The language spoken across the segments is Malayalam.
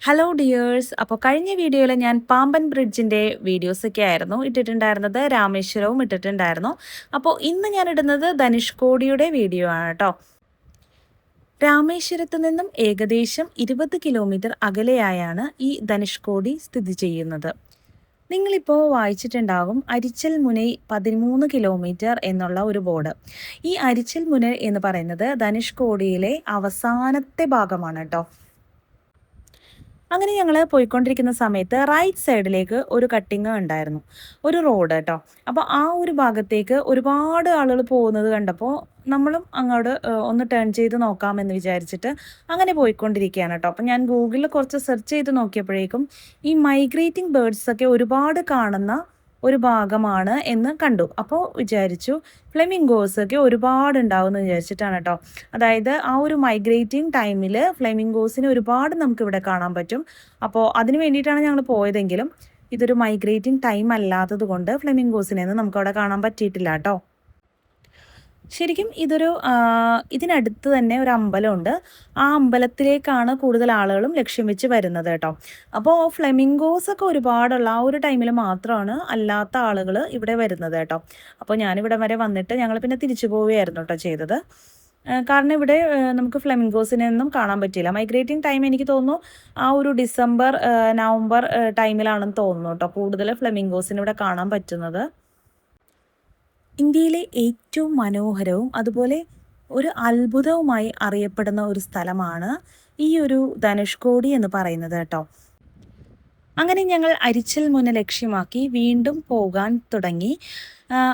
Hello dears. അപ്പോൾ കഴിഞ്ഞ വീഡിയോയിൽ ഞാൻ പാമ്പൻ ബ്രിഡ്ജിൻ്റെ വീഡിയോസൊക്കെ ആയിരുന്നു ഇട്ടിട്ടുണ്ടായിരുന്നത്. രാമേശ്വരവും ഇട്ടിട്ടുണ്ടായിരുന്നു. അപ്പോൾ ഇന്ന് ഞാൻ ഇടുന്നത് ധനുഷ്കോടിയുടെ വീഡിയോ ആണ് കേട്ടോ. രാമേശ്വരത്ത് നിന്നും ഏകദേശം 20 കിലോമീറ്റർ അകലെയായാണ് ഈ ധനുഷ്കോടി സ്ഥിതി ചെയ്യുന്നത്. നിങ്ങളിപ്പോൾ വായിച്ചിട്ടുണ്ടാകും അരിച്ചൽ മുനൈ 13 കിലോമീറ്റർ എന്നുള്ള ഒരു ബോർഡ്. ഈ അരിച്ചൽ മുനൈ എന്ന് പറയുന്നത് ധനുഷ്കോടിയിലെ അവസാനത്തെ ഭാഗമാണ് കേട്ടോ. അങ്ങനെ ഞങ്ങൾ പോയിക്കൊണ്ടിരിക്കുന്ന സമയത്ത് റൈറ്റ് സൈഡിലേക്ക് ഒരു കട്ടിങ് ഉണ്ടായിരുന്നു, ഒരു റോഡ് കേട്ടോ. അപ്പോൾ ആ ഒരു ഭാഗത്തേക്ക് ഒരുപാട് ആളുകൾ പോകുന്നത് കണ്ടപ്പോൾ നമ്മളും അങ്ങോട്ട് ഒന്ന് ടേൺ ചെയ്ത് നോക്കാമെന്ന് വിചാരിച്ചിട്ട് അങ്ങനെ പോയിക്കൊണ്ടിരിക്കുകയാണ് കേട്ടോ. അപ്പോൾ ഞാൻ ഗൂഗിളിൽ കുറച്ച് സെർച്ച് ചെയ്ത് നോക്കിയപ്പോഴേക്കും ഈ മൈഗ്രേറ്റിംഗ് ബേർഡ്സൊക്കെ ഒരുപാട് കാണുന്ന ഒരു ഭാഗമാണ് എന്ന് കണ്ടു. അപ്പോൾ വിചാരിച്ചു ഫ്ലെമിംഗോസൊക്കെ ഒരുപാട് ഉണ്ടാവുമെന്ന് വിചാരിച്ചിട്ടാണ് കേട്ടോ. അതായത് ആ ഒരു മൈഗ്രേറ്റിംഗ് ടൈമിൽ ഫ്ലെമിംഗോസിനെ ഒരുപാട് നമുക്കിവിടെ കാണാൻ പറ്റും. അപ്പോൾ അതിന് വേണ്ടിയിട്ടാണ് ഞങ്ങൾ പോയതെങ്കിലും ഇതൊരു മൈഗ്രേറ്റിംഗ് ടൈം അല്ലാത്തത് കൊണ്ട് ഫ്ലെമിംഗോസിനെയൊന്നും നമുക്കവിടെ കാണാൻ പറ്റിയിട്ടില്ല കേട്ടോ. ശരിക്കും ഇതിനടുത്ത് തന്നെ ഒരു അമ്പലമുണ്ട്. ആ അമ്പലത്തിലേക്കാണ് കൂടുതൽ ആളുകളും ലക്ഷ്യം വെച്ച് വരുന്നത് കേട്ടോ. അപ്പോൾ ഫ്ലെമിംഗോസൊക്കെ ഒരുപാടുള്ള ആ ഒരു ടൈമിൽ മാത്രമാണ് അല്ലാത്ത ആളുകൾ ഇവിടെ വരുന്നത് കേട്ടോ. അപ്പോൾ ഞാനിവിടെ വരെ വന്നിട്ട് ഞങ്ങൾ പിന്നെ തിരിച്ചു പോവുകയായിരുന്നു കേട്ടോ ചെയ്തത്. കാരണം ഇവിടെ നമുക്ക് ഫ്ലെമിംഗോസിനെയൊന്നും കാണാൻ പറ്റില്ല. മൈഗ്രേറ്റിംഗ് ടൈം എനിക്ക് തോന്നുന്നു ആ ഒരു ഡിസംബർ നവംബർ ടൈമിലാണെന്ന് തോന്നുന്നു കേട്ടോ കൂടുതൽ ഫ്ലെമിംഗോസിന് ഇവിടെ കാണാൻ പറ്റുന്നത്. ഇന്ത്യയിലെ ഏറ്റവും മനോഹരവും അതുപോലെ ഒരു അത്ഭുതവുമായി അറിയപ്പെടുന്ന ഒരു സ്ഥലമാണ് ഈ ഒരു ധനുഷ്കോടി എന്ന് പറയുന്നത് കേട്ടോ. അങ്ങനെ ഞങ്ങൾ അരിച്ചൽ മുന ലക്ഷ്യമാക്കി വീണ്ടും പോകാൻ തുടങ്ങി.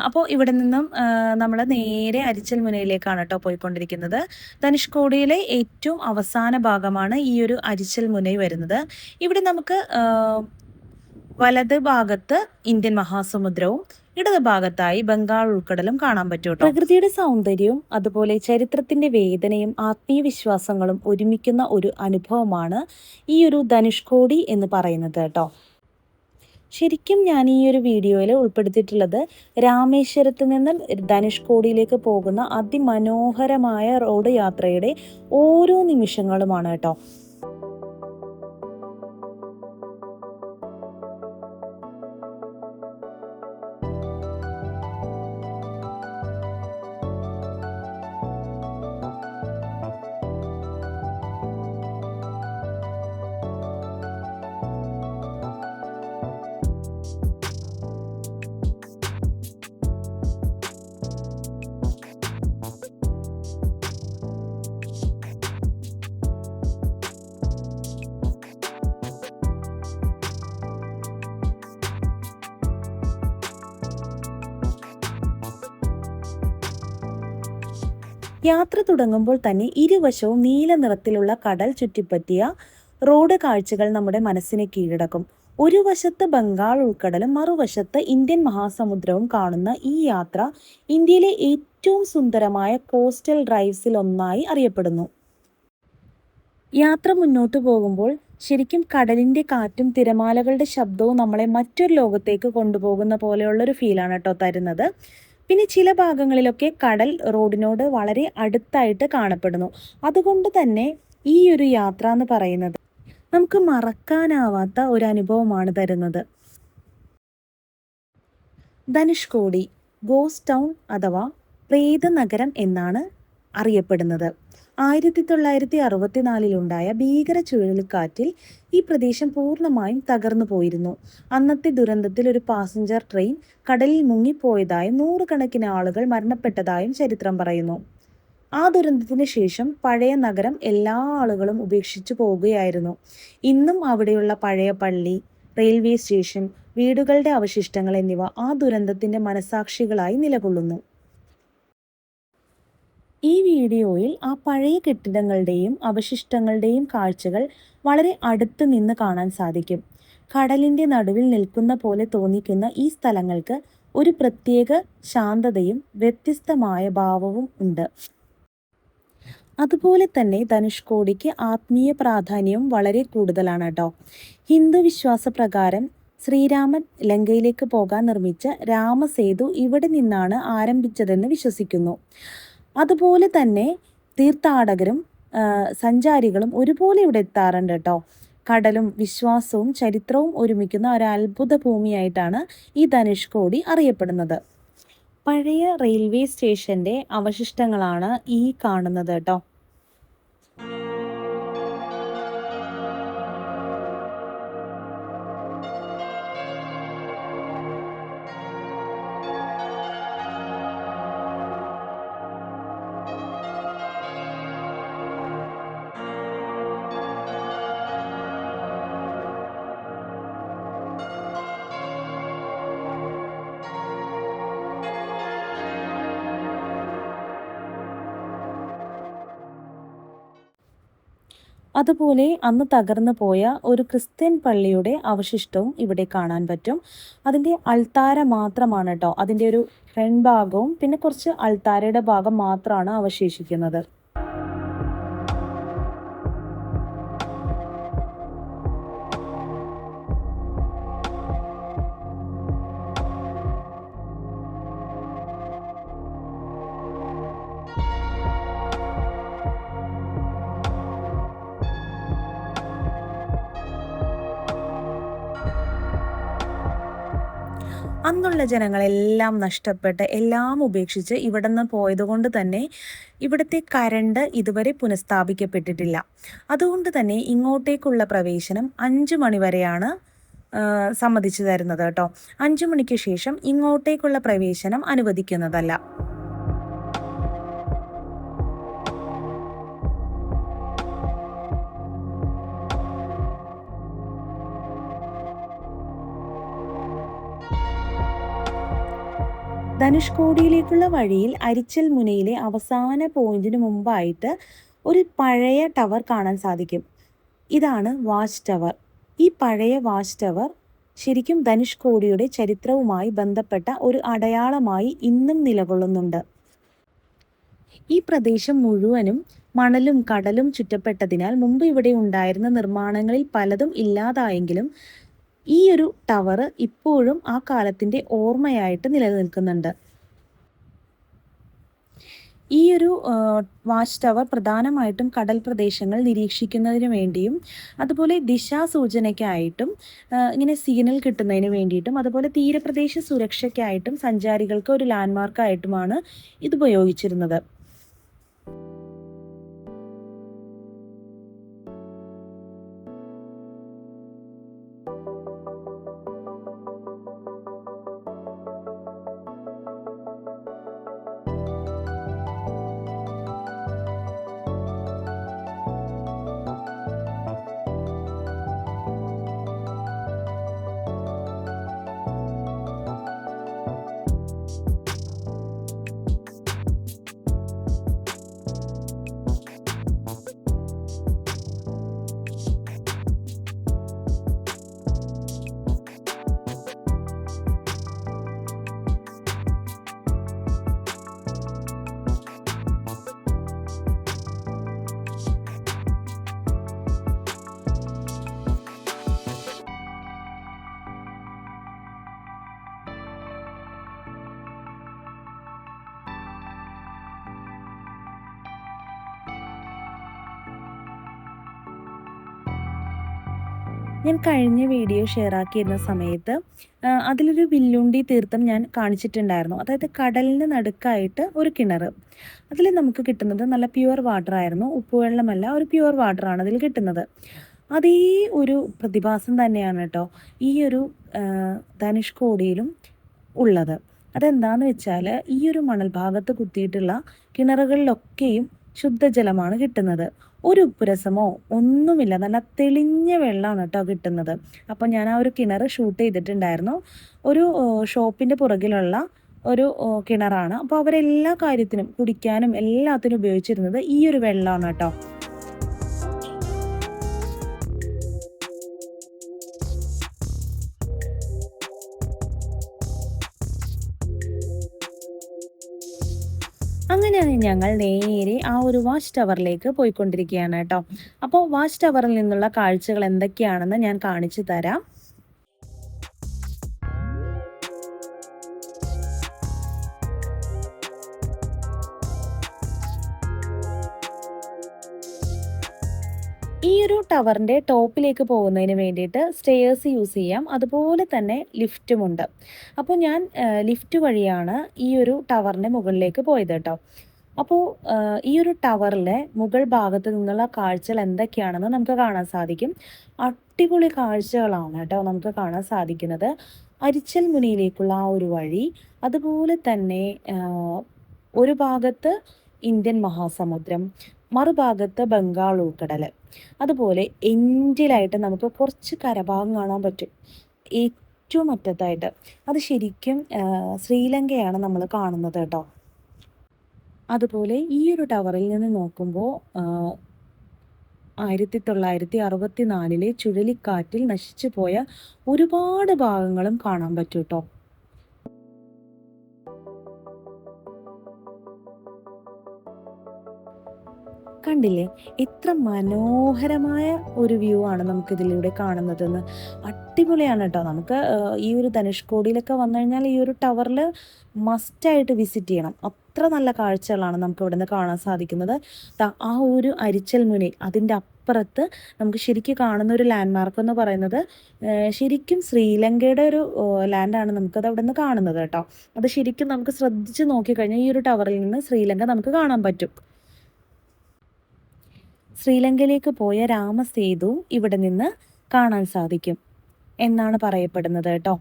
അപ്പോൾ ഇവിടെ നിന്നും നമ്മൾ നേരെ അരിച്ചൽ മുനയിലേക്കാണ് കേട്ടോ പോയിക്കൊണ്ടിരിക്കുന്നത്. ധനുഷ്കോടിയിലെ ഏറ്റവും അവസാന ഭാഗമാണ് ഈ ഒരു അരിച്ചൽ മുന വരുന്നത്. ഇവിടെ നമുക്ക് വലത് ഭാഗത്ത് ഇന്ത്യൻ മഹാസമുദ്രവും ഇടത് ഭാഗത്തായി ബംഗാൾ ഉൾക്കടലും കാണാൻ പറ്റും. പ്രകൃതിയുടെ സൗന്ദര്യവും അതുപോലെ ചരിത്രത്തിന്റെ വേദനയും ആത്മീയ വിശ്വാസങ്ങളും ഒരുമിക്കുന്ന ഒരു അനുഭവമാണ് ഈ ഒരു ധനുഷ്കോടി എന്ന് പറയുന്നത് കേട്ടോ. ശരിക്കും ഞാൻ ഈ ഒരു വീഡിയോയിൽ ഉൾപ്പെടുത്തിയിട്ടുള്ളത് രാമേശ്വരത്ത് നിന്ന് ധനുഷ്കോടിയിലേക്ക് പോകുന്ന അതിമനോഹരമായ റോഡ് യാത്രയുടെ ഓരോ നിമിഷങ്ങളുമാണ് കേട്ടോ. യാത്ര തുടങ്ങുമ്പോൾ തന്നെ ഇരുവശവും നീല നിറത്തിലുള്ള കടൽ ചുറ്റിപ്പറ്റിയ റോഡ് കാഴ്ചകൾ നമ്മുടെ മനസ്സിനെ കീഴടക്കും. ഒരു വശത്ത് ബംഗാൾ ഉൾക്കടലും മറുവശത്ത് ഇന്ത്യൻ മഹാസമുദ്രവും കാണുന്ന ഈ യാത്ര ഇന്ത്യയിലെ ഏറ്റവും സുന്ദരമായ കോസ്റ്റൽ ഡ്രൈവ്സിൽ ഒന്നായി അറിയപ്പെടുന്നു. യാത്ര മുന്നോട്ട് പോകുമ്പോൾ ശരിക്കും കടലിൻ്റെ കാറ്റും തിരമാലകളുടെ ശബ്ദവും നമ്മളെ മറ്റൊരു ലോകത്തേക്ക് കൊണ്ടുപോകുന്ന പോലെയുള്ളൊരു ഫീലാണ് കേട്ടോ തരുന്നത്. പിന്നെ ചില ഭാഗങ്ങളിലൊക്കെ കടൽ റോഡിനോട് വളരെ അടുത്തായിട്ട് കാണപ്പെടുന്നു. അതുകൊണ്ട് തന്നെ ഈ ഒരു യാത്ര എന്ന് പറയുന്നത് നമുക്ക് മറക്കാനാവാത്ത ഒരു അനുഭവമാണ് തരുന്നത്. ധനുഷ്കോടി ഗോസ്റ്റ് ടൗൺ അഥവാ പ്രേത നഗരം എന്നാണ് അറിയപ്പെടുന്നത്. 1964 ഭീകര ചുഴലിക്കാറ്റിൽ ഈ പ്രദേശം പൂർണ്ണമായും തകർന്നു പോയിരുന്നു. അന്നത്തെ ദുരന്തത്തിൽ ഒരു പാസഞ്ചർ ട്രെയിൻ കടലിൽ മുങ്ങിപ്പോയതായും 100 കണക്കിന് ആളുകൾ മരണപ്പെട്ടതായും ചരിത്രം പറയുന്നു. ആ ദുരന്തത്തിന് ശേഷം പഴയ നഗരം എല്ലാ ആളുകളും ഉപേക്ഷിച്ചു പോവുകയായിരുന്നു. ഇന്നും അവിടെയുള്ള പഴയ പള്ളി, റെയിൽവേ സ്റ്റേഷൻ, വീടുകളുടെ അവശിഷ്ടങ്ങൾ എന്നിവ ആ ദുരന്തത്തിന്റെ മനസാക്ഷികളായി നിലകൊള്ളുന്നു. ഈ വീഡിയോയിൽ ആ പഴയ കെട്ടിടങ്ങളുടെയും അവശിഷ്ടങ്ങളുടെയും കാഴ്ചകൾ വളരെ അടുത്ത് നിന്ന് കാണാൻ സാധിക്കും. കടലിൻ്റെ നടുവിൽ നിൽക്കുന്ന പോലെ തോന്നിക്കുന്ന ഈ സ്ഥലങ്ങൾക്ക് ഒരു പ്രത്യേക ശാന്തതയും വ്യത്യസ്തമായ ഭാവവും ഉണ്ട്. അതുപോലെ തന്നെ ധനുഷ്കോടിക്ക് ആത്മീയ പ്രാധാന്യവും വളരെ കൂടുതലാണ് കേട്ടോ. ഹിന്ദു വിശ്വാസപ്രകാരം ശ്രീരാമൻ ലങ്കയിലേക്ക് പോകാൻ നിർമ്മിച്ച രാമസേതു ഇവിടെ നിന്നാണ് ആരംഭിച്ചതെന്ന് വിശ്വസിക്കുന്നു. അതുപോലെ തന്നെ തീർത്ഥാടകരും സഞ്ചാരികളും ഒരുപോലെ ഇവിടെ എത്താറുണ്ട് കേട്ടോ. കടലും വിശ്വാസവും ചരിത്രവും ഒരുമിക്കുന്ന ഒരു അത്ഭുത ഭൂമിയായിട്ടാണ് ഈ ധനുഷ്കോടി അറിയപ്പെടുന്നത്. പഴയ റെയിൽവേ സ്റ്റേഷന്റെ അവശിഷ്ടങ്ങളാണ് ഈ കാണുന്നത് കേട്ടോ. അതുപോലെ അന്ന് തകർന്നു പോയ ഒരു ക്രിസ്ത്യൻ പള്ളിയുടെ അവശിഷ്ടവും ഇവിടെ കാണാൻ പറ്റും. അതിൻ്റെ അൾത്താര മാത്രമാണ് കേട്ടോ, അതിൻ്റെ ഒരു ഫ്രണ്ട് ഭാഗവും പിന്നെ കുറച്ച് അൾത്താരയുടെ ഭാഗം മാത്രമാണ് അവശേഷിക്കുന്നത്. അന്നുള്ള ജനങ്ങളെല്ലാം നഷ്ടപ്പെട്ട് എല്ലാം ഉപേക്ഷിച്ച് ഇവിടെ നിന്ന് പോയതുകൊണ്ട് തന്നെ ഇവിടുത്തെ കരണ്ട് ഇതുവരെ പുനഃസ്ഥാപിക്കപ്പെട്ടിട്ടില്ല. അതുകൊണ്ട് തന്നെ ഇങ്ങോട്ടേക്കുള്ള പ്രവേശനം 5 മണി വരെയാണ് സമ്മതിച്ചു തരുന്നത് കേട്ടോ. 5 മണിക്ക് ശേഷം ഇങ്ങോട്ടേക്കുള്ള പ്രവേശനം അനുവദിക്കുന്നതല്ല. ധനുഷ്കോടിയിലേക്കുള്ള വഴിയിൽ അരിച്ചൽ മുനയിലെ അവസാന പോയിന്റിന് മുമ്പായിട്ട് ഒരു പഴയ ടവർ കാണാൻ സാധിക്കും. ഇതാണ് വാച്ച് ടവർ. ഈ പഴയ വാച്ച് ടവർ ശരിക്കും ധനുഷ്കോടിയുടെ ചരിത്രവുമായി ബന്ധപ്പെട്ട ഒരു അടയാളമായി ഇന്നും നിലകൊള്ളുന്നുണ്ട്. ഈ പ്രദേശം മുഴുവനും മണലും കടലും ചുറ്റപ്പെട്ടതിനാൽ മുമ്പ് ഇവിടെ ഉണ്ടായിരുന്ന നിർമ്മാണങ്ങളിൽ പലതും ഇല്ലാതായെങ്കിലും ഈ ഒരു ടവർ ഇപ്പോഴും ആ കാലത്തിൻ്റെ ഓർമ്മയായിട്ട് നിലനിൽക്കുന്നുണ്ട്. ഈ ഒരു വാച്ച് ടവർ പ്രധാനമായിട്ടും കടൽ പ്രദേശങ്ങൾ നിരീക്ഷിക്കുന്നതിന് വേണ്ടിയും അതുപോലെ ദിശാസൂചനയ്ക്കായിട്ടും ഇങ്ങനെ സിഗ്നൽ കിട്ടുന്നതിന് വേണ്ടിയിട്ടും അതുപോലെ തീരപ്രദേശ സുരക്ഷയ്ക്കായിട്ടും സഞ്ചാരികൾക്ക് ഒരു ലാൻഡ്മാർക്കായിട്ടുമാണ് ഇത് ഉപയോഗിച്ചിരുന്നത്. ഞാൻ കഴിഞ്ഞ വീഡിയോ ഷെയർ ആക്കിയിരുന്ന സമയത്ത് അതിലൊരു വില്ലുണ്ടി തീർത്ഥം ഞാൻ കാണിച്ചിട്ടുണ്ടായിരുന്നു. അതായത് കടലിന് നടുക്കായിട്ട് ഒരു കിണർ, അതിൽ നമുക്ക് കിട്ടുന്നത് നല്ല പ്യുവർ വാട്ടർ ആയിരുന്നു. ഉപ്പുവെള്ളമല്ല, ഒരു പ്യുവർ വാട്ടറാണ് അതിൽ കിട്ടുന്നത്. അതേ ഒരു പ്രതിഭാസം തന്നെയാണ് കേട്ടോ ഈ ഒരു ധനുഷ്കോടിയിലും ഉള്ളത്. അതെന്താണെന്ന് വെച്ചാൽ ഈ ഒരു മണൽ ഭാഗത്ത് കുത്തിയിട്ടുള്ള കിണറുകളിലൊക്കെയും ശുദ്ധജലമാണ് കിട്ടുന്നത്. ഒരു ഉപ്പുരസമോ ഒന്നുമില്ല, നല്ല തെളിഞ്ഞ വെള്ളമാണ് കേട്ടോ കിട്ടുന്നത്. അപ്പോൾ ഞാൻ ആ ഒരു കിണർ ഷൂട്ട് ചെയ്തിട്ടുണ്ടായിരുന്നു. ഒരു ഷോപ്പിൻ്റെ പുറകിലുള്ള ഒരു കിണറാണ്. അപ്പോൾ അവരെല്ലാ കാര്യത്തിനും കുടിക്കാനും എല്ലാത്തിനും ഉപയോഗിച്ചിരുന്നത് ഈ ഒരു വെള്ളമാണ് കേട്ടോ. അങ്ങനെയാണ് ഞങ്ങൾ നേരെ ആ ഒരു വാച്ച് ടവറിലേക്ക് പോയിക്കൊണ്ടിരിക്കുകയാണ് കേട്ടോ. അപ്പോൾ വാച്ച് ടവറിൽ നിന്നുള്ള കാഴ്ചകൾ എന്തൊക്കെയാണെന്ന് ഞാൻ കാണിച്ചു തരാം. ഈ ഒരു ടവറിൻ്റെ ടോപ്പിലേക്ക് പോകുന്നതിന് വേണ്ടിയിട്ട് സ്റ്റെയേഴ്സ് യൂസ് ചെയ്യാം, അതുപോലെ തന്നെ ലിഫ്റ്റുമുണ്ട്. അപ്പോൾ ഞാൻ ലിഫ്റ്റ് വഴിയാണ് ഈ ഒരു ടവറിൻ്റെ മുകളിലേക്ക് പോയത് കേട്ടോ. അപ്പോൾ ഈ ഒരു ടവറിലെ മുകൾ ഭാഗത്ത് നിന്നുള്ള കാഴ്ചകൾ എന്തൊക്കെയാണെന്ന് നമുക്ക് കാണാൻ സാധിക്കും. അടിപൊളി കാഴ്ചകളാണ് കേട്ടോ നമുക്ക് കാണാൻ സാധിക്കുന്നത്. അരിച്ചൽ മുനിയിലേക്കുള്ള ആ ഒരു വഴി, അതുപോലെ തന്നെ ഒരു ഭാഗത്ത് ഇന്ത്യൻ മഹാസമുദ്രം, മറുഭാഗത്ത് ബംഗാൾ ഉൾക്കടൽ, അതുപോലെ എൻഡിലായിട്ട് നമുക്ക് കുറച്ച് കരഭാഗം കാണാൻ പറ്റും. ഏറ്റവും അറ്റത്തായിട്ട് അത് ശരിക്കും ശ്രീലങ്കയാണ് നമ്മൾ കാണുന്നത് കേട്ടോ. അതുപോലെ ഈ ഒരു ടവറിൽ നിന്ന് നോക്കുമ്പോൾ 1964 ചുഴലിക്കാറ്റിൽ നശിച്ചു പോയ ഒരുപാട് ഭാഗങ്ങളും കാണാൻ പറ്റും കേട്ടോ. കണ്ടില്ലേ എത്ര മനോഹരമായ ഒരു വ്യൂ ആണ് നമുക്കിതിലൂടെ കാണുന്നതെന്ന്. അടിപൊളിയാണ് കേട്ടോ. നമുക്ക് ഈ ഒരു ധനുഷ്കോടിയിലൊക്കെ വന്നു കഴിഞ്ഞാൽ ഈ ഒരു ടവറിൽ മസ്റ്റായിട്ട് വിസിറ്റ് ചെയ്യണം. അത്ര നല്ല കാഴ്ചകളാണ് നമുക്ക് ഇവിടെ നിന്ന് കാണാൻ സാധിക്കുന്നത്. ആ ഒരു അരിച്ചൽ മുനി, അതിൻ്റെ അപ്പുറത്ത് നമുക്ക് ശരിക്കും കാണുന്ന ഒരു ലാൻഡ്മാർക്ക് എന്ന് പറയുന്നത് ശരിക്കും ശ്രീലങ്കയുടെ ഒരു ലാൻഡാണ് നമുക്കത് അവിടെ നിന്ന് കാണുന്നത് കേട്ടോ. അത് ശരിക്കും നമുക്ക് ശ്രദ്ധിച്ച് നോക്കിക്കഴിഞ്ഞാൽ ഈ ഒരു ടവറിൽ നിന്ന് ശ്രീലങ്ക നമുക്ക് കാണാൻ പറ്റും. ശ്രീലങ്കയിലേക്ക് പോയ രാമസേതു ഇവിടെ നിന്ന് കാണാൻ സാധിക്കും എന്നാണ് പറയപ്പെടുന്നത് കേട്ടോ.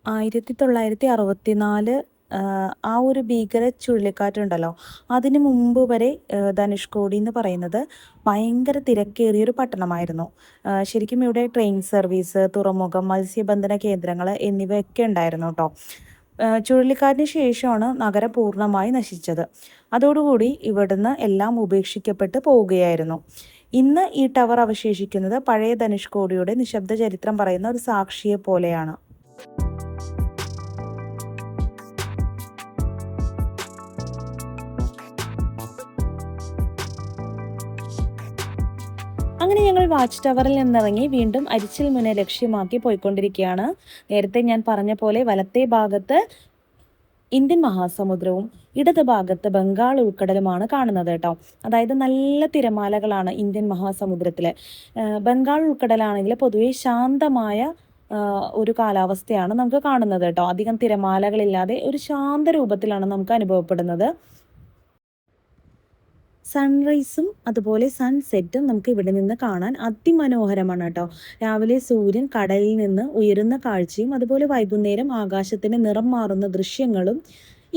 1964 ആ ഒരു ഭീകര ചുഴലിക്കാറ്റുണ്ടല്ലോ, അതിന് മുമ്പ് വരെ ധനുഷ്കോടി എന്ന് പറയുന്നത് ഭയങ്കര തിരക്കേറിയൊരു പട്ടണമായിരുന്നു. ശരിക്കും ഇവിടെ ട്രെയിൻ സർവീസ്, തുറമുഖം, മത്സ്യബന്ധന കേന്ദ്രങ്ങൾ എന്നിവയൊക്കെ ഉണ്ടായിരുന്നു കേട്ടോ. ചുഴലിക്കാറ്റിന് ശേഷമാണ് നഗരം പൂർണ്ണമായി നശിച്ചത്. അതോടുകൂടി ഇവിടുന്ന് എല്ലാം ഉപേക്ഷിക്കപ്പെട്ട് പോവുകയായിരുന്നു. ഇന്ന് ഈ ടവർ അവശേഷിക്കുന്നത് പഴയ ധനുഷ്കോടിയുടെ നിശബ്ദ ചരിത്രം പറയുന്ന ഒരു സാക്ഷിയെ പോലെയാണ്. അങ്ങനെ ഞങ്ങൾ വാച്ച് ടവറിൽ നിന്നിറങ്ങി വീണ്ടും അരിച്ചൽ മുന ലക്ഷ്യമാക്കി പോയിക്കൊണ്ടിരിക്കുകയാണ്. നേരത്തെ ഞാൻ പറഞ്ഞ പോലെ വലത്തെ ഭാഗത്ത് ഇന്ത്യൻ മഹാസമുദ്രവും ഇടത് ഭാഗത്ത് ബംഗാൾ ഉൾക്കടലുമാണ് കാണുന്നത് കേട്ടോ. അതായത് നല്ല തിരമാലകളാണ് ഇന്ത്യൻ മഹാസമുദ്രത്തിൽ. ബംഗാൾ ഉൾക്കടലാണെങ്കിൽ പൊതുവെ ശാന്തമായ ഒരു കാലാവസ്ഥയാണ് നമുക്ക് കാണുന്നത് കേട്ടോ. അധികം തിരമാലകളില്ലാതെ ഒരു ശാന്ത രൂപത്തിലാണ് നമുക്ക് അനുഭവപ്പെടുന്നത്. സൺറൈസും അതുപോലെ സൺസെറ്റും നമുക്ക് ഇവിടെ നിന്ന് കാണാൻ അതിമനോഹരമാണ് കേട്ടോ. രാവിലെ സൂര്യൻ കടലിൽ നിന്ന് ഉയരുന്ന കാഴ്ചയും അതുപോലെ വൈകുന്നേരം ആകാശത്തിന് നിറം മാറുന്ന ദൃശ്യങ്ങളും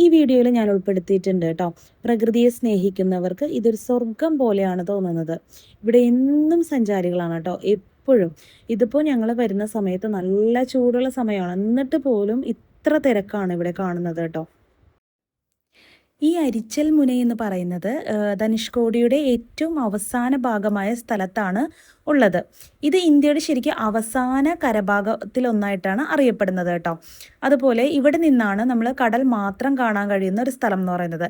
ഈ വീഡിയോയിൽ ഞാൻ ഉൾപ്പെടുത്തിയിട്ടുണ്ട് കേട്ടോ. പ്രകൃതിയെ സ്നേഹിക്കുന്നവർക്ക് ഇതൊരു സ്വർഗം പോലെയാണ് തോന്നുന്നത്. ഇവിടെ എന്നും സഞ്ചാരികളാണ് കേട്ടോ, എപ്പോഴും. ഇതിപ്പോൾ ഞങ്ങൾ വരുന്ന സമയത്ത് നല്ല ചൂടുള്ള സമയമാണ്, എന്നിട്ട് പോലും ഇത്ര തിരക്കാണ് ഇവിടെ കാണുന്നത് കേട്ടോ. ഈ അരിച്ചൽ മുന എന്ന് പറയുന്നത് ധനുഷ്കോടിയുടെ ഏറ്റവും അവസാന ഭാഗമായ സ്ഥലത്താണ് ഉള്ളത്. ഇത് ഇന്ത്യയുടെ ശരിക്കും അവസാന കരഭാഗത്തിലൊന്നായിട്ടാണ് അറിയപ്പെടുന്നത് കേട്ടോ. അതുപോലെ ഇവിടെ നിന്നാണ് നമ്മൾ കടൽ മാത്രം കാണാൻ കഴിയുന്ന ഒരു സ്ഥലം എന്ന് പറയുന്നത്.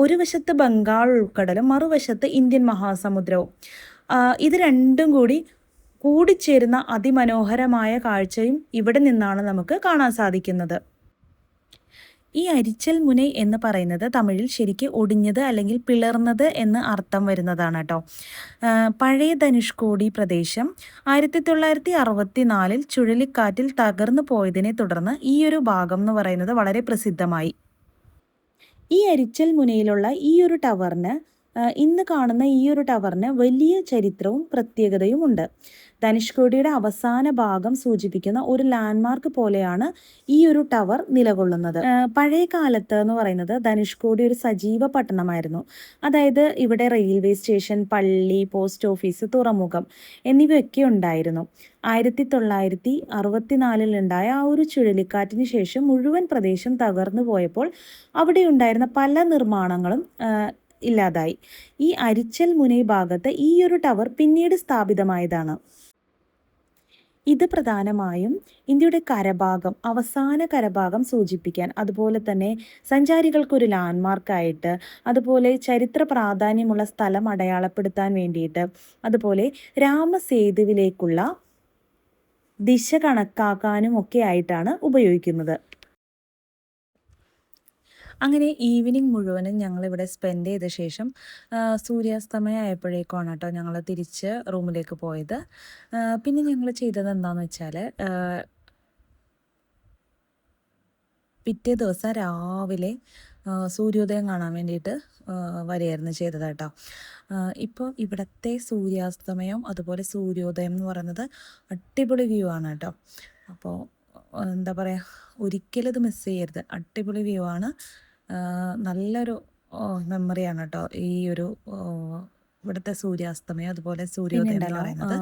ഒരു വശത്ത് ബംഗാൾ ഉൾക്കടലും മറുവശത്ത് ഇന്ത്യൻ മഹാസമുദ്രവും. ഇത് രണ്ടും കൂടിച്ചേരുന്ന അതിമനോഹരമായ കാഴ്ചയും ഇവിടെ നിന്നാണ് നമുക്ക് കാണാൻ സാധിക്കുന്നത്. ഈ അരിച്ചൽ മുന എന്ന് പറയുന്നത് തമിഴിൽ ശരിക്കും ഒടിഞ്ഞത് അല്ലെങ്കിൽ പിളർന്നത് എന്ന് അർത്ഥം വരുന്നതാണ് കേട്ടോ. പഴയ ധനുഷ്കോടി പ്രദേശം 1964 ചുഴലിക്കാറ്റിൽ തകർന്നു പോയതിനെ തുടർന്ന് ഈ ഒരു ഭാഗം എന്ന് പറയുന്നത് വളരെ പ്രസിദ്ധമായി. ഈ അരിച്ചൽ മുനയിലുള്ള ഈ ഒരു ടവറിന്, ഇന്ന് കാണുന്ന ഈ ഒരു ടവറിന് വലിയ ചരിത്രവും പ്രത്യേകതയും ഉണ്ട്. ധനുഷ്കോടിയുടെ അവസാന ഭാഗം സൂചിപ്പിക്കുന്ന ഒരു ലാൻഡ്മാർക്ക് പോലെയാണ് ഈ ഒരു ടവർ നിലകൊള്ളുന്നത്. പഴയ കാലത്ത് എന്ന് പറയുന്നത് ധനുഷ്കോടി ഒരു സജീവ പട്ടണമായിരുന്നു. അതായത് ഇവിടെ റെയിൽവേ സ്റ്റേഷൻ, പള്ളി, പോസ്റ്റ് ഓഫീസ്, തുറമുഖം എന്നിവയൊക്കെ ഉണ്ടായിരുന്നു. 1964 ഉണ്ടായ ആ ഒരു ചുഴലിക്കാറ്റിന് ശേഷം മുഴുവൻ പ്രദേശം തകർന്നു പോയപ്പോൾ അവിടെ ഉണ്ടായിരുന്ന പല നിർമ്മാണങ്ങളും ഇല്ലാതായി. ഈ അരിച്ചൽ മുനൈ ഭാഗത്ത് ഈ ഒരു ടവർ പിന്നീട് സ്ഥാപിതമായതാണ്. ഇത് പ്രധാനമായും ഇന്ത്യയുടെ കരഭാഗം, അവസാന കരഭാഗം സൂചിപ്പിക്കാൻ, അതുപോലെ തന്നെ സഞ്ചാരികൾക്കൊരു ലാൻഡ്മാർക്കായിട്ട്, അതുപോലെ ചരിത്ര പ്രാധാന്യമുള്ള സ്ഥലം അടയാളപ്പെടുത്താൻ വേണ്ടിയിട്ട്, അതുപോലെ രാമസേതുവിലേക്കുള്ള ദിശ കണക്കാക്കാനും ഒക്കെ ആയിട്ടാണ് ഉപയോഗിക്കുന്നത്. അങ്ങനെ ഈവനിങ് മുഴുവനും ഞങ്ങളിവിടെ സ്പെൻഡ് ചെയ്ത ശേഷം സൂര്യാസ്തമയം ആയപ്പോഴേക്കാണ് കേട്ടോ ഞങ്ങൾ തിരിച്ച് റൂമിലേക്ക് പോയത്. പിന്നെ ഞങ്ങൾ ചെയ്തത് എന്താണെന്ന് വെച്ചാൽ പിറ്റേ ദിവസം രാവിലെ സൂര്യോദയം കാണാൻ വേണ്ടിയിട്ട് വരികയായിരുന്നു ചെയ്തത് കേട്ടോ. ഇപ്പോൾ ഇവിടുത്തെ സൂര്യാസ്തമയം അതുപോലെ സൂര്യോദയം എന്ന് പറയുന്നത് അടിപൊളി വ്യൂ ആണ് കേട്ടോ. അപ്പോൾ എന്താ പറയുക, ഒരിക്കലും ഇത് മിസ് ചെയ്യരുത്. അടിപൊളി വ്യൂ ആണ്. നല്ലൊരു മെമ്മറിയാണ് കേട്ടോ ഈ ഒരു ഇവിടുത്തെ സൂര്യാസ്തമയം അതുപോലെ സൂര്യോദയം എന്ന് പറയുന്നത്.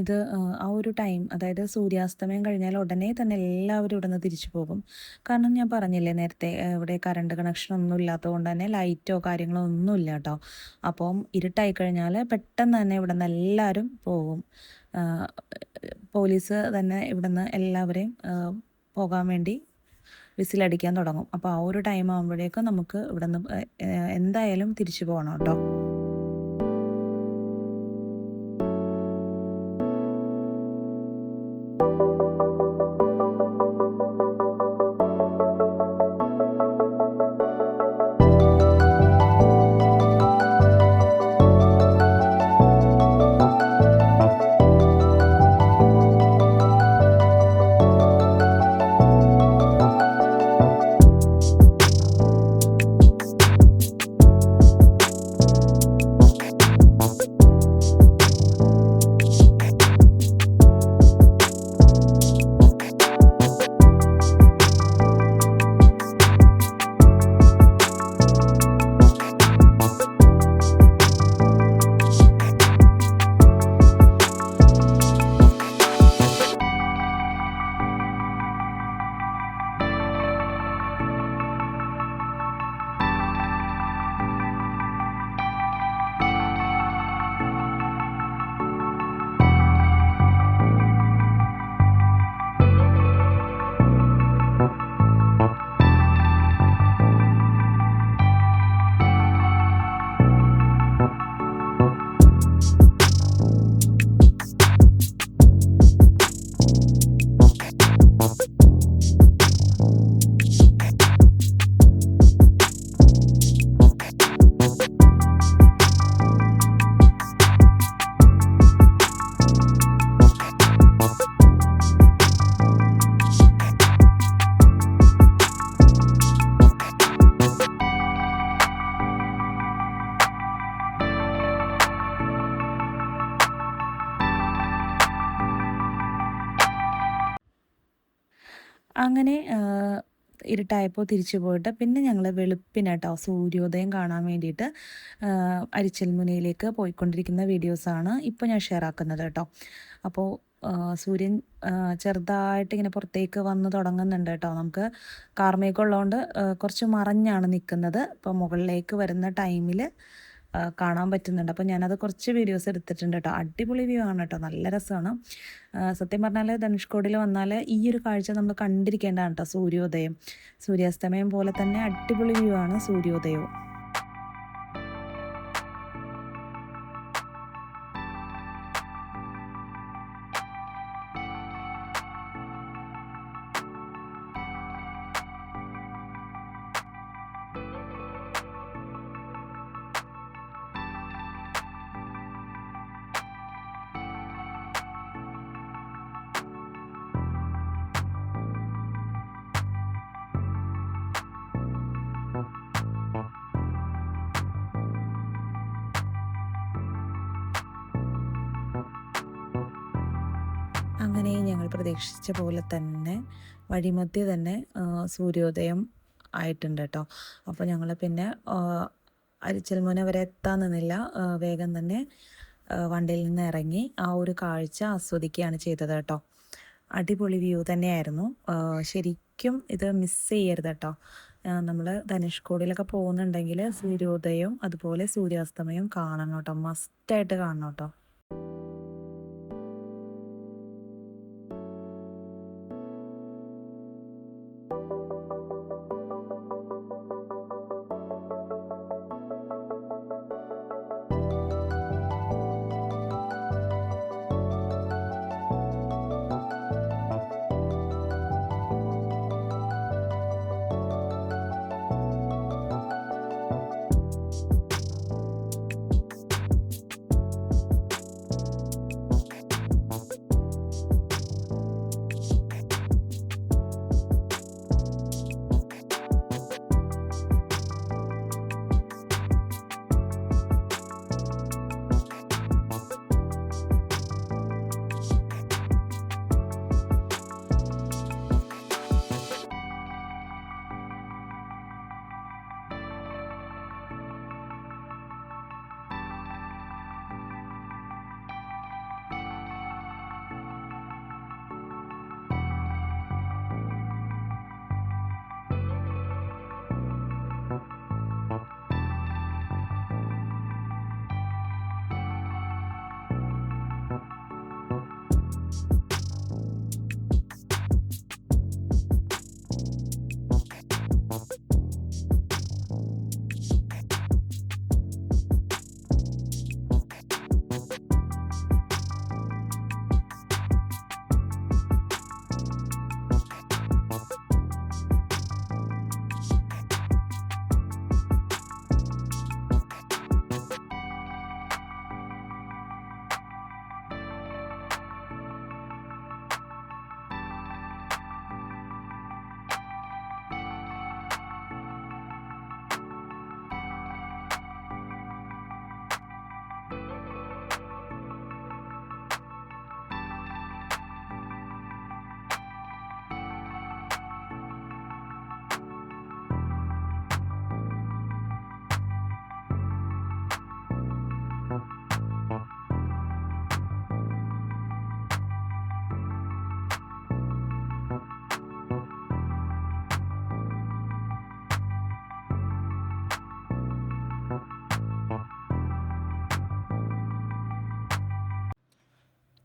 ഇത് ആ ഒരു ടൈം, അതായത് സൂര്യാസ്തമയം കഴിഞ്ഞാൽ ഉടനെ തന്നെ എല്ലാവരും ഇവിടെ നിന്ന് തിരിച്ചു പോകും. കാരണം ഞാൻ പറഞ്ഞില്ലേ നേരത്തെ, ഇവിടെ കറണ്ട് കണക്ഷൻ ഒന്നും ഇല്ലാത്തതുകൊണ്ട് തന്നെ ലൈറ്റോ കാര്യങ്ങളോ ഒന്നുമില്ല കേട്ടോ. അപ്പം ഇരുട്ടായി കഴിഞ്ഞാൽ പെട്ടെന്ന് തന്നെ ഇവിടെ നിന്ന് എല്ലാവരും പോകും. പോലീസ് തന്നെ ഇവിടെ നിന്ന് എല്ലാവരെയും പോകാൻ വേണ്ടി വിസിലടിക്കാൻ തുടങ്ങും. അപ്പോൾ ആ ഒരു ടൈം ആകുമ്പോഴേക്കും നമുക്ക് ഇവിടെ നിന്ന് എന്തായാലും തിരിച്ചു പോകണം കേട്ടോ. അങ്ങനെ ഇരുട്ടായപ്പോൾ തിരിച്ചു പോയിട്ട് പിന്നെ ഞങ്ങൾ വെളുപ്പിനാട്ടോ സൂര്യോദയം കാണാൻ വേണ്ടിയിട്ട് അരിച്ചൽമുനയിലേക്ക് പോയിക്കൊണ്ടിരിക്കുന്ന വീഡിയോസാണ് ഇപ്പോൾ ഞാൻ ഷെയർ ആക്കുന്നത് കേട്ടോ. അപ്പോൾ സൂര്യൻ ചെറുതായിട്ട് ഇങ്ങനെ പുറത്തേക്ക് വന്ന് തുടങ്ങുന്നുണ്ട് കേട്ടോ. നമുക്ക് കാർമേഘമുള്ളതുകൊണ്ട് കുറച്ച് മറഞ്ഞാണ് നിൽക്കുന്നത്. ഇപ്പോൾ മുകളിലേക്ക് വരുന്ന ടൈമിൽ കാണാൻ പറ്റുന്നുണ്ട്. അപ്പോൾ ഞാനത് കുറച്ച് വീഡിയോസ് എടുത്തിട്ടുണ്ട് കേട്ടോ. അടിപൊളി വ്യൂ ആണ് കേട്ടോ, നല്ല രസമാണ്. സത്യം പറഞ്ഞാൽ ധനുഷ്കോടിയിൽ വന്നാൽ ഈ ഒരു കാഴ്ച നമ്മൾ കണ്ടിരിക്കേണ്ടതാണ് കേട്ടോ. സൂര്യോദയം സൂര്യാസ്തമയം പോലെ തന്നെ അടിപൊളി വ്യൂ ആണ് സൂര്യോദയവും. അങ്ങനെ ഞങ്ങൾ പ്രതീക്ഷിച്ച പോലെ തന്നെ വഴിമധ്യേ തന്നെ സൂര്യോദയം ആയിട്ടുണ്ട് കേട്ടോ. അപ്പോൾ ഞങ്ങൾ പിന്നെ അരിച്ചൽമുന വരെ എത്താൻ നിന്നില്ല, വേഗം തന്നെ വണ്ടിയിൽ നിന്ന് ഇറങ്ങി ആ ഒരു കാഴ്ച ആസ്വദിക്കുകയാണ് ചെയ്തത് കേട്ടോ. അടിപൊളി വ്യൂ തന്നെയായിരുന്നു. ശരിക്കും ഇത് മിസ് ചെയ്യരുത് കേട്ടോ. നമ്മൾ ധനുഷ്കോടിയിലൊക്കെ പോകുന്നുണ്ടെങ്കിൽ സൂര്യോദയം അതുപോലെ സൂര്യാസ്തമയം കാണണം കേട്ടോ, മസ്റ്റായിട്ട് കാണണം കേട്ടോ.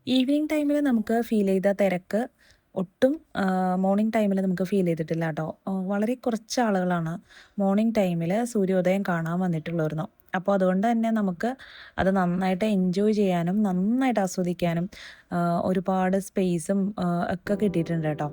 ഈവനിങ് ടൈമിൽ നമുക്ക് ഫീൽ ചെയ്ത തിരക്ക് ഒട്ടും മോർണിംഗ് ടൈമിൽ നമുക്ക് ഫീൽ ചെയ്തിട്ടില്ല കേട്ടോ. വളരെ കുറച്ച് ആളുകളാണ് മോർണിംഗ് ടൈമിൽ സൂര്യോദയം കാണാൻ വന്നിട്ടുള്ളായിരുന്നു. അപ്പോൾ അതുകൊണ്ട് തന്നെ നമുക്ക് അത് നന്നായിട്ട് എൻജോയ് ചെയ്യാനും നന്നായിട്ട് ആസ്വദിക്കാനും ഒരുപാട് സ്പേസും ഒക്കെ കിട്ടിയിട്ടുണ്ട് കേട്ടോ.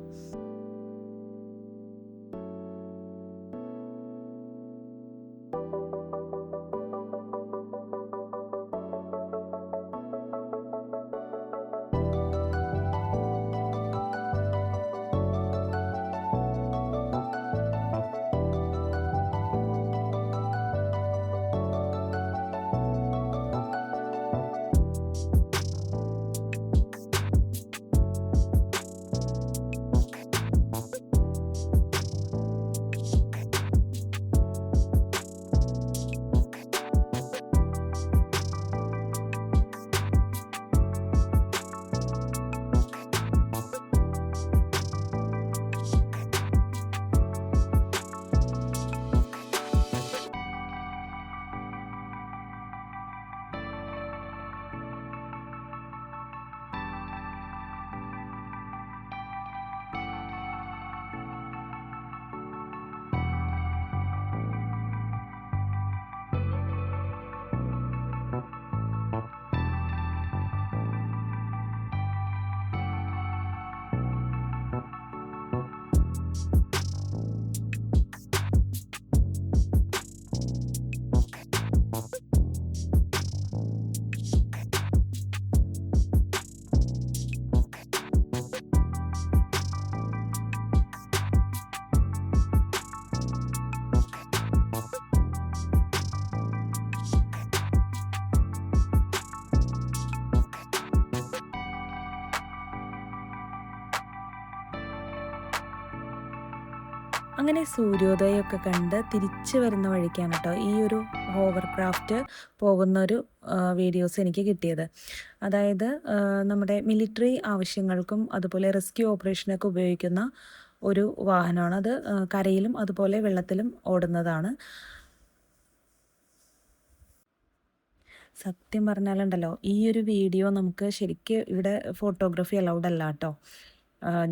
അങ്ങനെ സൂര്യോദയമൊക്കെ കണ്ട് തിരിച്ച് വരുന്ന വഴിക്കാണ് കേട്ടോ ഈ ഒരു ഹോവർക്രാഫ്റ്റ് പോകുന്നൊരു വീഡിയോസ് എനിക്ക് കിട്ടിയത്. അതായത് നമ്മുടെ മിലിറ്ററി ആവശ്യങ്ങൾക്കും അതുപോലെ റെസ്ക്യൂ ഓപ്പറേഷനൊക്കെ ഉപയോഗിക്കുന്ന ഒരു വാഹനമാണ് അത്. കരയിലും അതുപോലെ വെള്ളത്തിലും ഓടുന്നതാണ്. സത്യം പറഞ്ഞാലുണ്ടല്ലോ ഈ ഒരു വീഡിയോ നമുക്ക് ശരിക്കും ഇവിടെ ഫോട്ടോഗ്രാഫി അലൗഡ് അല്ല കേട്ടോ.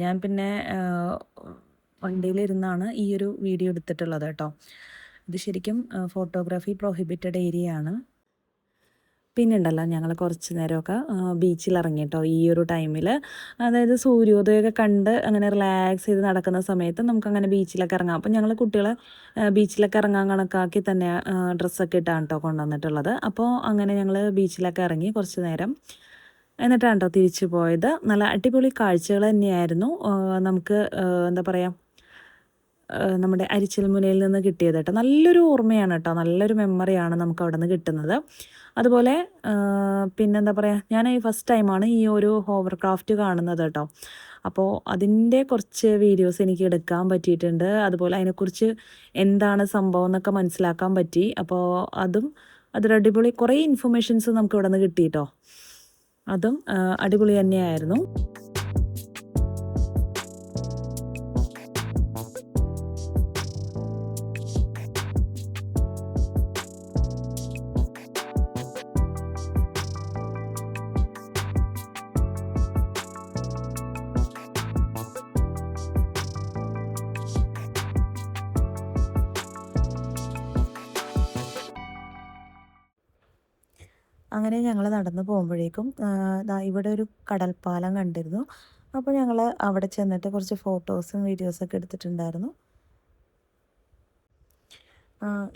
ഞാൻ പിന്നെ വണ്ടിയിലിരുന്നാണ് ഈ ഒരു വീഡിയോ എടുത്തിട്ടുള്ളത് കേട്ടോ. ഇത് ശരിക്കും ഫോട്ടോഗ്രാഫി പ്രൊഹിബിറ്റഡ് ഏരിയ ആണ്. പിന്നെ ഉണ്ടല്ലോ ഞങ്ങൾ കുറച്ച് നേരമൊക്കെ ബീച്ചിലിറങ്ങി കേട്ടോ ഈ ഒരു ടൈമിൽ. അതായത് സൂര്യോദയമൊക്കെ കണ്ട് അങ്ങനെ റിലാക്സ് ചെയ്ത് നടക്കുന്ന സമയത്ത് നമുക്കങ്ങനെ ബീച്ചിലൊക്കെ ഇറങ്ങാം. അപ്പോൾ ഞങ്ങൾ കുട്ടികളെ ബീച്ചിലൊക്കെ ഇറങ്ങാൻ കണക്കാക്കി തന്നെ ഡ്രസ്സൊക്കെ ഇട്ടാണ് കേട്ടോ കൊണ്ടുവന്നിട്ടുള്ളത്. അപ്പോൾ അങ്ങനെ ഞങ്ങൾ ബീച്ചിലൊക്കെ ഇറങ്ങി കുറച്ച് നേരം എന്നിട്ടാണ് കേട്ടോ തിരിച്ചു പോയത്. നല്ല അടിപൊളി കാഴ്ചകൾ തന്നെയായിരുന്നു. നമുക്ക് എന്താ പറയുക, നമ്മുടെ അരിച്ചിൽമുനയിൽ നിന്ന് കിട്ടിയത് കേട്ടോ. നല്ലൊരു ഓർമ്മയാണ് കേട്ടോ, നല്ലൊരു മെമ്മറിയാണ് നമുക്ക് അവിടെ നിന്ന് കിട്ടുന്നത്. അതുപോലെ പിന്നെന്താ പറയുക, ഞാൻ ഈ ഫസ്റ്റ് ടൈമാണ് ഈ ഒരു ഹോവർക്രാഫ്റ്റ് കാണുന്നത് കേട്ടോ. അപ്പോൾ അതിൻ്റെ കുറച്ച് വീഡിയോസ് എനിക്ക് എടുക്കാൻ പറ്റിയിട്ടുണ്ട്. അതുപോലെ അതിനെക്കുറിച്ച് എന്താണ് സംഭവം എന്നൊക്കെ മനസ്സിലാക്കാൻ പറ്റി. അപ്പോൾ അതൊരു അടിപൊളി കുറേ ഇൻഫർമേഷൻസ് നമുക്ക് ഇവിടെ നിന്ന് കിട്ടി കേട്ടോ. അതും അടിപൊളി തന്നെയായിരുന്നു. അങ്ങനെ ഞങ്ങൾ നടന്നു പോകുമ്പോഴേക്കും ഇവിടെ ഒരു കടൽപ്പാലം കണ്ടിരുന്നു. അപ്പോൾ ഞങ്ങൾ അവിടെ ചെന്നിട്ട് കുറച്ച് ഫോട്ടോസും വീഡിയോസൊക്കെ എടുത്തിട്ടുണ്ടായിരുന്നു.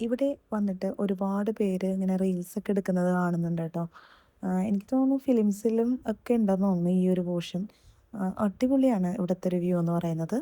ഇവിടെ വന്നിട്ട് ഒരുപാട് പേര് ഇങ്ങനെ റീൽസൊക്കെ എടുക്കുന്നത് കാണുന്നുണ്ട് കേട്ടോ. എനിക്ക് തോന്നുന്നു ഫിലിംസിലും ഒക്കെ ഉണ്ടെന്ന് തോന്നുന്നു ഈ ഒരു പോർഷൻ. അടിപൊളിയാണ് ഇവിടുത്തെ ഒരു വ്യൂ എന്ന് പറയുന്നത്.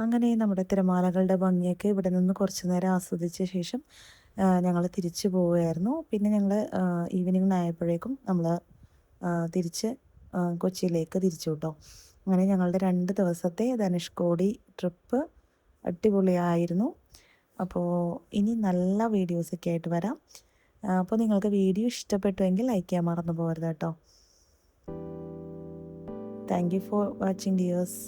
അങ്ങനെ നമ്മുടെ തിരമാലകളുടെ ഭംഗിയൊക്കെ ഇവിടെ നിന്ന് കുറച്ച് നേരം ആസ്വദിച്ച ശേഷം ഞങ്ങൾ തിരിച്ചു പോവുകയായിരുന്നു. പിന്നെ ഞങ്ങൾ ഈവനിങ് ആയപ്പോഴേക്കും നമ്മൾ തിരിച്ച് കൊച്ചിയിലേക്ക് തിരിച്ചു കേട്ടോ. അങ്ങനെ ഞങ്ങളുടെ 2 ദിവസത്തെ ധനുഷ്കോടി ട്രിപ്പ് അടിപൊളിയായിരുന്നു. അപ്പോൾ ഇനി നല്ല വീഡിയോസൊക്കെ ആയിട്ട് വരാം. അപ്പോൾ നിങ്ങൾക്ക് വീഡിയോ ഇഷ്ടപ്പെട്ടുവെങ്കിൽ ലൈക്ക് ചെയ്യാൻ മറന്നു പോകരുത് കേട്ടോ. Thank you for watching dears.